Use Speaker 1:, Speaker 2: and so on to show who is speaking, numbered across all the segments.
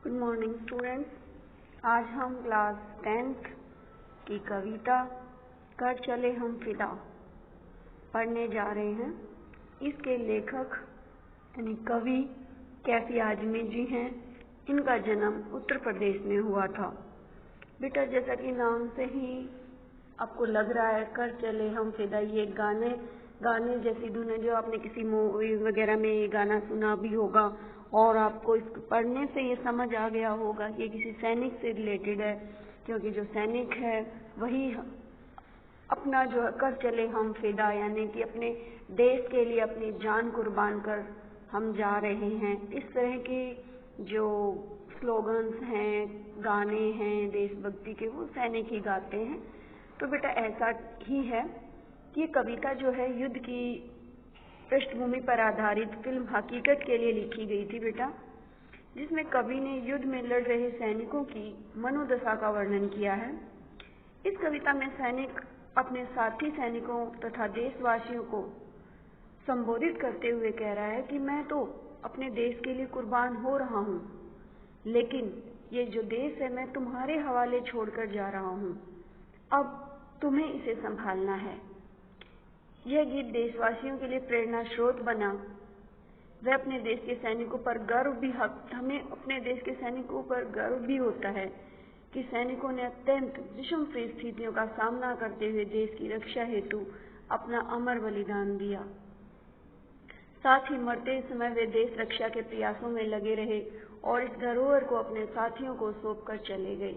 Speaker 1: Good morning students. आज हम class 10th की कविता कर चले हम फिदा पढ़ने जा रहे हैं। इसके लेखक यानी कवि कैफी आजमी जी हैं। इनका जन्म उत्तर प्रदेश में हुआ था। बेटा, जैसा कि नाम से ही आपको लग रहा है, कर चले हम फिदा ये गाने जैसी धुन है जो आपने किसी मूवी वगैरह में ये गाना सुना भी होगा और आपको इसको पढ़ने से ये समझ आ गया होगा कि ये किसी सैनिक से रिलेटेड है, क्योंकि जो सैनिक है वही अपना जो है कर चले हम फिदा यानी कि अपने देश के लिए अपनी जान कुर्बान कर हम जा रहे हैं। इस तरह की जो स्लोगन्स हैं, गाने हैं देशभक्ति के, वो सैनिक ही गाते हैं। तो बेटा ऐसा ही है कि ये कविता जो है युद्ध की पृष्ठभूमि पर आधारित फिल्म हकीकत के लिए लिखी गई थी बेटा, जिसमें कवि ने युद्ध में लड़ रहे सैनिकों की मनोदशा का वर्णन किया है। इस कविता में सैनिक अपने साथी सैनिकों तथा देशवासियों को संबोधित करते हुए कह रहा है कि मैं तो अपने देश के लिए कुर्बान हो रहा हूँ, लेकिन ये जो देश है मैं तुम्हारे हवाले छोड़कर जा रहा हूँ। अब तुम्हें इसे संभालना है। यह गीत देशवासियों के लिए प्रेरणा स्रोत बना। वह अपने देश के सैनिकों पर गर्व भी हमें अपने देश के सैनिकों पर गर्व भी होता है कि सैनिकों ने अत्यंत विषम परिस्थितियों का सामना करते हुए देश की रक्षा हेतु अपना अमर बलिदान दिया। साथ ही मरते समय वे देश रक्षा के प्रयासों में लगे रहे और इस धरोहर को अपने साथियों को सौंपकर चले गए।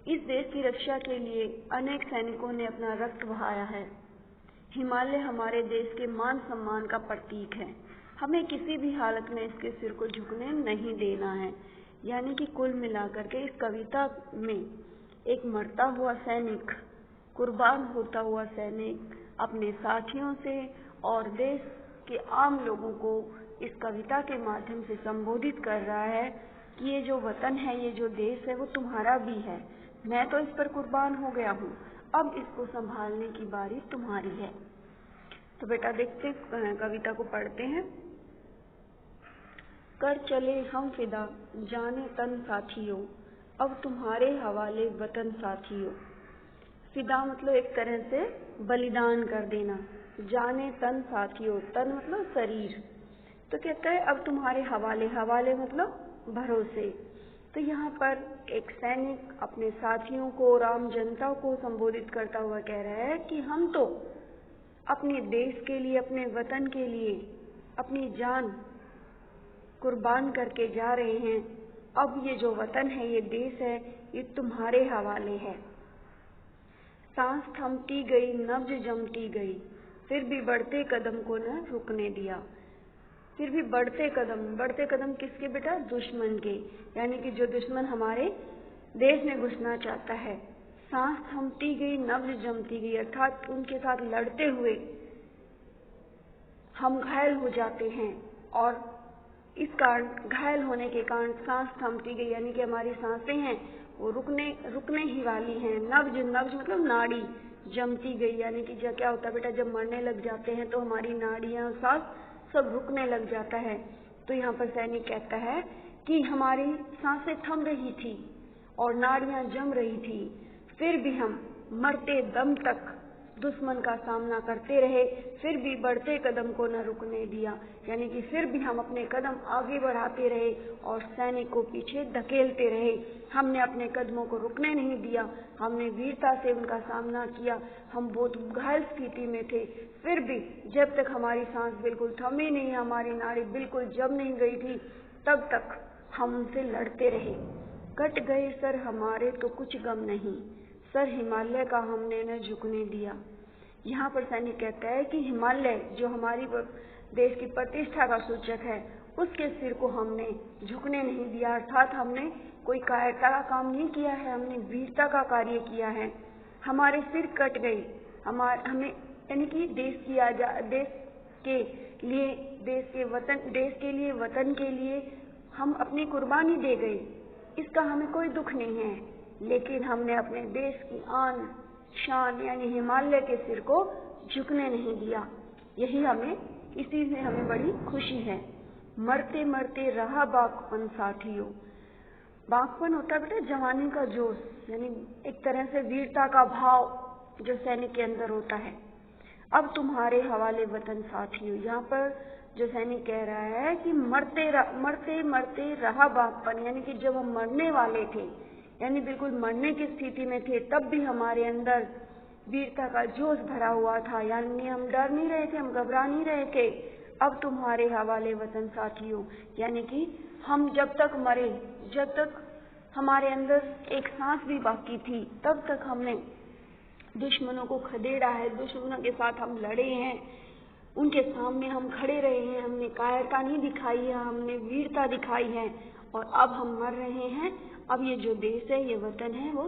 Speaker 1: इस देश की रक्षा के लिए अनेक सैनिकों ने अपना रक्त बहाया है। हिमालय हमारे देश के मान सम्मान का प्रतीक है। हमें किसी भी हालत में इसके सिर को झुकने नहीं देना है। यानी कि कुल मिलाकर के इस कविता में एक मरता हुआ सैनिक, कुर्बान होता हुआ सैनिक अपने साथियों से और देश के आम लोगों को इस कविता के माध्यम से संबोधित कर रहा है कि ये जो वतन है, ये जो देश है, वो तुम्हारा भी है। मैं तो इस पर कुर्बान हो गया हूँ, अब इसको संभालने की बारी तुम्हारी है। तो बेटा देखते कविता को पढ़ते हैं। कर चले हम फिदा जाने तन साथियों, अब तुम्हारे हवाले वतन साथियों। फिदा मतलब एक तरह से बलिदान कर देना। जाने तन साथियों, तन मतलब शरीर। तो कहता है अब तुम्हारे हवाले, हवाले मतलब भरोसे। तो यहाँ पर एक सैनिक अपने साथियों को और आम जनता को संबोधित करता हुआ कह रहा है कि हम तो अपने देश के लिए, अपने वतन के लिए अपनी जान कुर्बान करके जा रहे हैं। अब ये जो वतन है, ये देश है, ये तुम्हारे हवाले है। सांस थमती गई, नब्ज जमती गई, फिर भी बढ़ते कदम को न रुकने दिया। फिर भी बढ़ते कदम किसके बेटा? दुश्मन के। यानी कि जो दुश्मन हमारे देश में घुसना चाहता है। सांस थमती गई, नब्ज जमती गई, अर्थात उनके साथ लड़ते हुए हम घायल हो जाते हैं और इस कारण, घायल होने के कारण सांस थमती गई, यानी कि हमारी सांसें हैं वो रुकने ही वाली हैं। नब्ज मतलब नाड़ी, जमती गई यानी कि जब क्या होता है बेटा, जब मरने लग जाते हैं तो हमारी नाड़ियां, सांस सब रुकने लग जाता है। तो यहाँ पर सैनिक कहता है कि हमारी सांसें थम रही थी और नाड़ियां जम रही थी, फिर भी हम मरते दम तक दुश्मन का सामना करते रहे, फिर भी बढ़ते कदम को न रुकने दिया। यानी कि फिर भी हम अपने कदम आगे बढ़ाते रहे और सैनिक को पीछे धकेलते रहे। हमने अपने कदमों को रुकने नहीं दिया, हमने वीरता से उनका सामना किया। हम बहुत घायल स्थिति में थे, फिर भी जब तक हमारी सांस बिल्कुल थमी नहीं, हमारी नाड़ी बिल्कुल जम नहीं गई थी, तब तक हम उनसे लड़ते रहे। कट गए सर हमारे तो कुछ गम नहीं, सर हिमालय का हमने न झुकने दिया। यहाँ पर सैनिक कहता है कि हिमालय जो हमारी देश की प्रतिष्ठा का सूचक है, उसके सिर को हमने झुकने नहीं दिया। अर्थात हमने कोई कायरता का काम नहीं किया है, हमने वीरता का कार्य किया है। हमारे सिर कट गए, हमें यानी कि देश के लिए वतन के लिए हम अपनी कुर्बानी दे गए, इसका हमें कोई दुख नहीं है, लेकिन हमने अपने देश की आन शान यानी हिमालय के सिर को झुकने नहीं दिया। इसी से हमें बड़ी खुशी है। मरते मरते रहा बापन साथियों, बागपन होता है बेटा जवानी का जोश, यानी एक तरह से वीरता का भाव जो सैनिक के अंदर होता है। अब तुम्हारे हवाले वतन साथियों, यहाँ पर जो सैनिक कह रहा है कि मरते मरते रहा बागपन, यानी कि जब हम मरने वाले थे, यानी बिल्कुल मरने की स्थिति में थे, तब भी हमारे अंदर वीरता का जोश भरा हुआ था, यानी हम डर नहीं रहे थे, हम घबरा नहीं रहे थे। अब तुम्हारे हवाले वतन साथियों, यानी कि हम जब तक मरे, जब तक हमारे अंदर एक सांस भी बाकी थी, तब तक हमने दुश्मनों को खदेड़ा है, दुश्मनों के साथ हम लड़े हैं, उनके सामने हम खड़े रहे हैं, हमने कायरता नहीं दिखाई है, हमने वीरता दिखाई है, और अब हम मर रहे हैं। अब ये जो देश है, ये वतन है, वो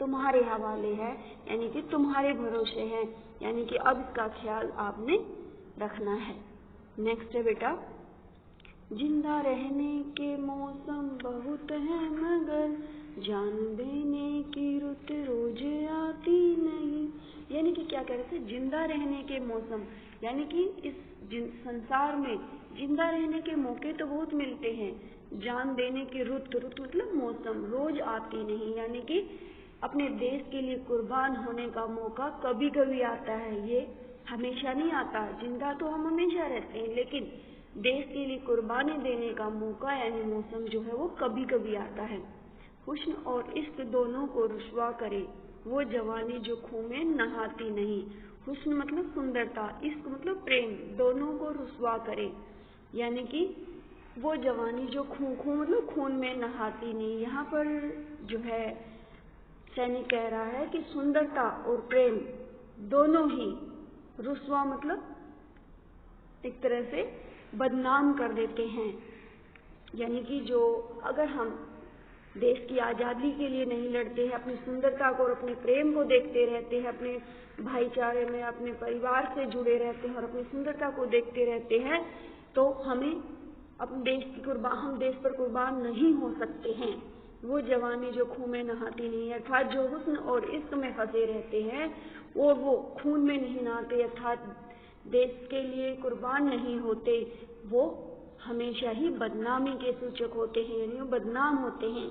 Speaker 1: तुम्हारे हवाले है, यानी कि तुम्हारे भरोसे है, यानी कि अब इसका ख्याल आपने रखना है। नेक्स्ट है बेटा, जिंदा रहने के मौसम बहुत है मगर जान देने की रुत रोज आती नहीं। यानी कि क्या कह रहे थे, जिंदा रहने के मौसम, यानी कि इस संसार में जिंदा रहने के मौके तो बहुत मिलते हैं, जान देने की रुत मतलब मौसम रोज आती नहीं, यानी कि अपने देश के लिए कुर्बान होने का मौका कभी कभी आता है, ये हमेशा नहीं आता। जिंदा तो हम हमेशा रहते हैं, लेकिन देश के लिए कुर्बानी देने का मौका यानी मौसम जो है वो कभी कभी आता है। हुस्न और इश्क दोनों को रुसवा करे वो जवानी जो खून में नहाती नहीं। हुस्न मतलब सुंदरता, इश्क मतलब प्रेम, दोनों को रुसवा करे, यानी कि वो जवानी जो खून मतलब खून में नहाती नहीं। यहाँ पर जो है सैनिक कह रहा है कि सुंदरता और प्रेम दोनों ही रुसवा मतलब एक तरह से बदनाम कर देते हैं, यानी कि जो अगर हम देश की आज़ादी के लिए नहीं लड़ते हैं, अपनी सुंदरता को और अपने प्रेम को देखते रहते हैं, अपने भाईचारे में अपने परिवार से जुड़े रहते हैं और अपनी सुंदरता को देखते रहते हैं, तो हमें अपने देश की हम देश पर कुर्बान नहीं हो सकते हैं। वो जवानी जो खून में नहाती नहीं है, अर्थात जो हुस्न और इश्क में फंसे रहते हैं वो खून में नहीं नहाते, अर्थात देश के लिए कुर्बान नहीं होते, वो हमेशा ही बदनामी के सूचक होते हैं, यानी वो बदनाम होते हैं,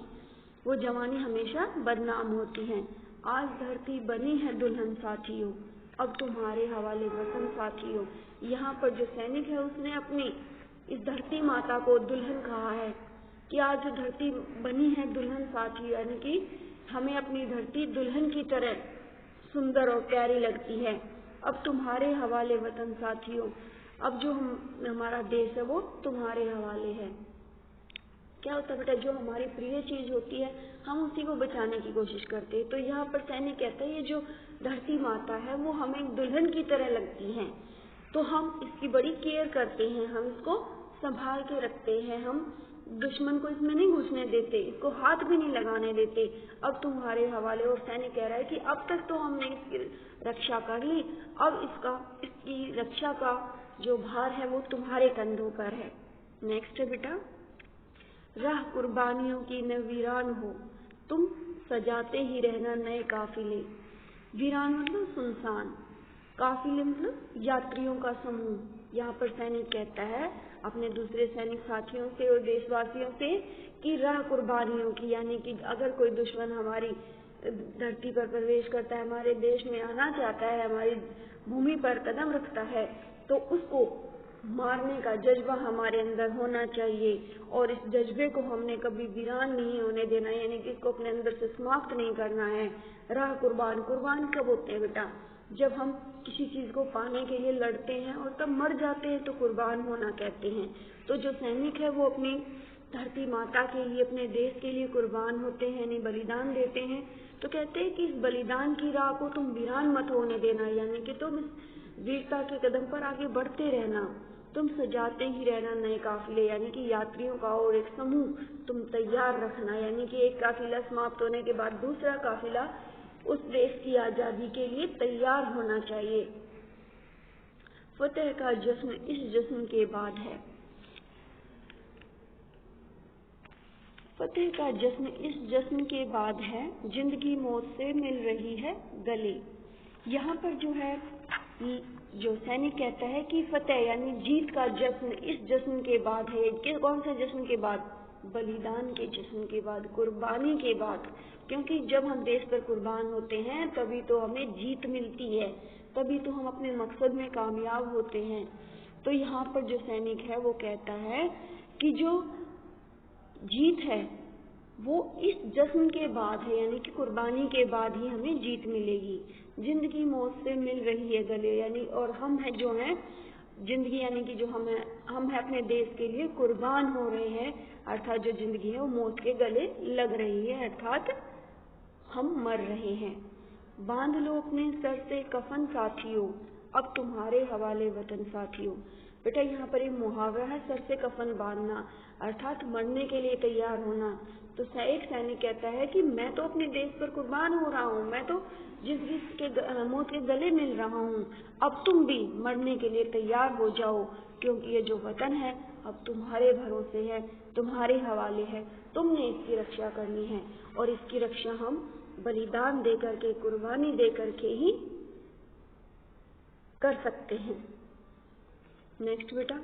Speaker 1: वो जवानी हमेशा बदनाम होती हैं। आज धरती बनी है दुल्हन साथियों, अब तुम्हारे हवाले वतन साथियों। यहाँ पर जो सैनिक है उसने अपनी इस धरती माता को दुल्हन कहा है कि आज जो धरती बनी है दुल्हन साथियों, यानी कि हमें अपनी धरती दुल्हन की तरह सुंदर और प्यारी लगती है। अब तुम्हारे हवाले वतन साथियों, अब जो हमारा देश है वो तुम्हारे हवाले है। क्या होता है बेटा, जो हमारी प्रिय चीज होती है हम उसी को बचाने की कोशिश करते हैं। तो यहाँ पर सैनिक कहता है ये जो धरती माता है वो हमें दुल्हन की तरह लगती है, तो हम इसकी बड़ी केयर करते हैं, हम इसको संभाल के रखते हैं, हम दुश्मन को इसमें नहीं घुसने देते, इसको हाथ भी नहीं लगाने देते। अब तुम्हारे हवाले। और सैनिक कह रहा है कि अब तक तो हमने इसकी रक्षा कर ली, अब इसकी रक्षा का जो भार है वो तुम्हारे कंधों पर है। नेक्स्ट है बेटा, राह कुर्बानियों की न वीरान हो, तुम सजाते ही रहना नए काफिले। वीरान मतलब सुनसान, काफिले मतलब यात्रियों का समूह। यहाँ पर सैनिक कहता है अपने दूसरे सैनिक साथियों से और देशवासियों से कि राह कुर्बानियों की, यानी कि अगर कोई दुश्मन हमारी धरती पर प्रवेश करता है, हमारे देश में आना चाहता है, हमारी भूमि पर कदम रखता है, तो उसको मारने का जज्बा हमारे अंदर होना चाहिए और इस जज्बे को हमने कभी वीरान नहीं होने देना, यानी कि इसको अपने अंदर से समाप्त नहीं करना है। राह कुर्बान कब होते हैं बेटा, जब हम किसी चीज को पाने के लिए लड़ते हैं और तब मर जाते हैं तो कुर्बान होना कहते हैं। तो जो सैनिक है वो अपनी धरती माता के लिए, अपने देश के लिए कुर्बान होते हैं, यानी बलिदान देते हैं। तो कहते हैं कि इस बलिदान की राह को तुम वीरान मत होने देना, यानी कि तुम इस वीरता के कदम पर आगे बढ़ते रहना, तुम सजाते ही रहना नए काफिले, यानी कि यात्रियों का और एक समूह तुम तैयार रखना, यानी कि एक काफिला समाप्त होने के बाद दूसरा काफिला उस देश की आजादी के लिए तैयार होना चाहिए। फतेह का जश्न इस जश्न के बाद है, फतेह का जश्न इस जश्न के बाद है, जिंदगी मौत से मिल रही है गले। यहाँ पर जो है जो सैनिक कहता है कि फतेह यानी जीत का जश्न इस जश्न के बाद है। कौन सा जश्न के बाद, बलिदान के जश्न के बाद, कुर्बानी के बाद, क्योंकि जब हम देश पर कुर्बान होते हैं तभी तो हमें जीत मिलती है, तभी तो हम अपने मकसद में कामयाब होते हैं। तो यहाँ पर जो सैनिक है वो कहता है कि जो जीत है वो इस जश्न के बाद है, यानी कि कुर्बानी के बाद ही हमें जीत मिलेगी। जिंदगी मौत से मिल रही है गले, यानी और हम है जो हैं जिंदगी, यानी कि जो हम है अपने देश के लिए कुर्बान हो रहे हैं, अर्थात जो जिंदगी है वो मौत के गले लग रही है, अर्थात हम मर रहे हैं। बांध लो अपने सर से कफन साथियों, अब तुम्हारे हवाले वतन साथियों। बेटा यहाँ पर एक मुहावरा है, सर से कफन बांधना, अर्थात मरने के लिए तैयार होना। तो एक सैनिक कहता है कि मैं तो अपने देश पर कुर्बान हो रहा हूँ, मैं तो जिंदगी के मौत के गले मिल रहा हूँ, अब तुम भी मरने के लिए तैयार हो जाओ, क्योंकि ये जो वतन है अब तुम्हारे भरोसे है, तुम्हारे हवाले है, तुमने इसकी रक्षा करनी है, और इसकी रक्षा हम बलिदान दे करके, कुर्बानी दे करके ही कर सकते हैं। नेक्स्ट बेटा,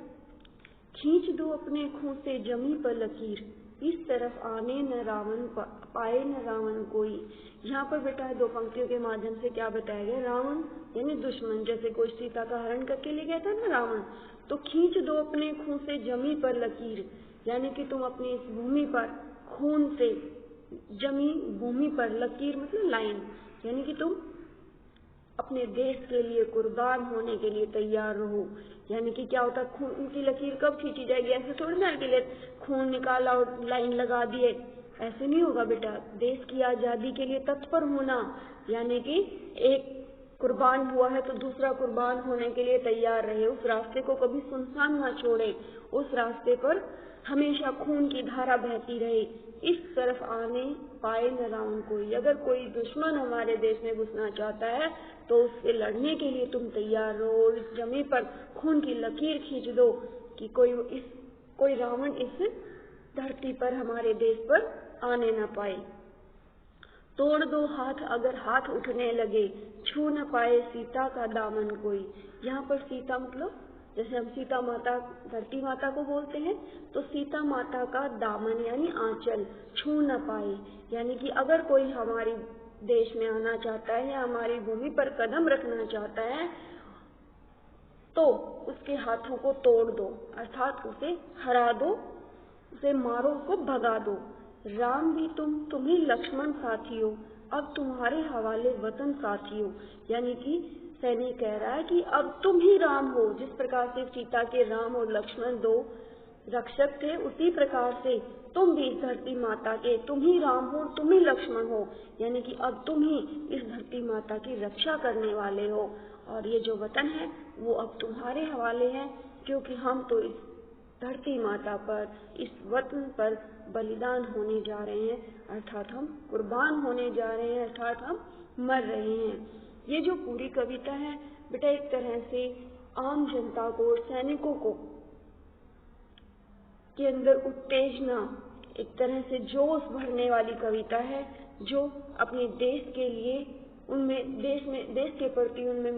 Speaker 1: खींच दो अपने खून से जमी पर लकीर, इस तरफ आने न रावण पाए न रावण कोई। यहाँ पर बेटा दो पंक्तियों के माध्यम से क्या बताया गया, रावण यानी दुश्मन, जैसे कोई सीता का हरण करके ले गया था ना रावण, तो खींच दो अपने खून से जमी पर लकीर, यानी कि तुम अपनी इस भूमि पर खून से जमी भूमि पर, लकीर मतलब लाइन, यानी कि तुम अपने देश के लिए कुर्बान होने के लिए तैयार रहो। यानी कि क्या होता है, खून की लकीर कब खींची जाएगी, ऐसे थोड़ी ना के लिए खून निकाला और लाइन लगा दिए, ऐसे नहीं होगा बेटा। देश की आजादी के लिए तत्पर होना, यानी कि एक कुर्बान हुआ है तो दूसरा कुर्बान होने के लिए तैयार रहे, उस रास्ते को कभी सुनसान ना छोड़े, उस रास्ते पर हमेशा खून की धारा बहती रहे। इस तरफ आने पाए न रावण कोई, अगर कोई दुश्मन हमारे देश में घुसना चाहता है तो उससे लड़ने के लिए तुम तैयार रहो, इस जमी पर खून की लकीर खींच दो कि कोई रावण इस धरती पर हमारे देश पर आने न पाए। तोड़ दो हाथ अगर हाथ उठने लगे, छू न पाए सीता का दामन कोई। यहाँ पर सीता मतलब जैसे हम सीता माता धरती माता को बोलते हैं, तो सीता माता का दामन यानी आंचल छू न पाए, यानी कि अगर कोई हमारी देश में आना चाहता है या हमारी भूमि पर कदम रखना चाहता है तो उसके हाथों को तोड़ दो, अर्थात उसे हरा दो, उसे मारो, उसको भगा दो। राम भी तुम ही लक्ष्मण साथियों, अब तुम्हारे हवाले वतन साथियों, यानी कि सैनिक कह रहा है कि अब तुम ही राम हो, जिस प्रकार से सीता के राम और लक्ष्मण दो रक्षक थे, उसी प्रकार से तुम भी इस धरती माता के, तुम ही राम हो, तुम ही लक्ष्मण हो, यानी कि अब तुम ही इस धरती माता की रक्षा करने वाले हो, और ये जो वतन है वो अब तुम्हारे हवाले है, क्योंकि हम तो इस धरती माता पर, इस वतन पर बलिदान होने जा रहे हैं, अर्थात हम कुर्बान होने जा रहे हैं, अर्थात हम मर रहे हैं। ये जो पूरी कविता है बेटा एक तरह से आम जनता को, सैनिकों को के अंदर उत्तेजना, एक तरह से जोश भरने वाली कविता है, जो अपने देश के लिए उनमें देश के प्रति उनमें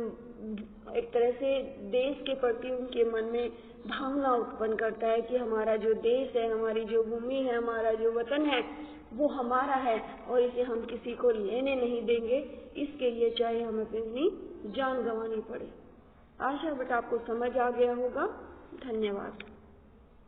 Speaker 1: एक तरह से देश के प्रति उनके मन में भावना उत्पन्न करता है कि हमारा जो देश है, हमारी जो भूमि है, हमारा जो वतन है वो हमारा है और इसे हम किसी को लेने नहीं देंगे, इसके लिए चाहे हमें अपनी जान गंवानी पड़े। आशा बेटा आपको समझ आ गया होगा। धन्यवाद।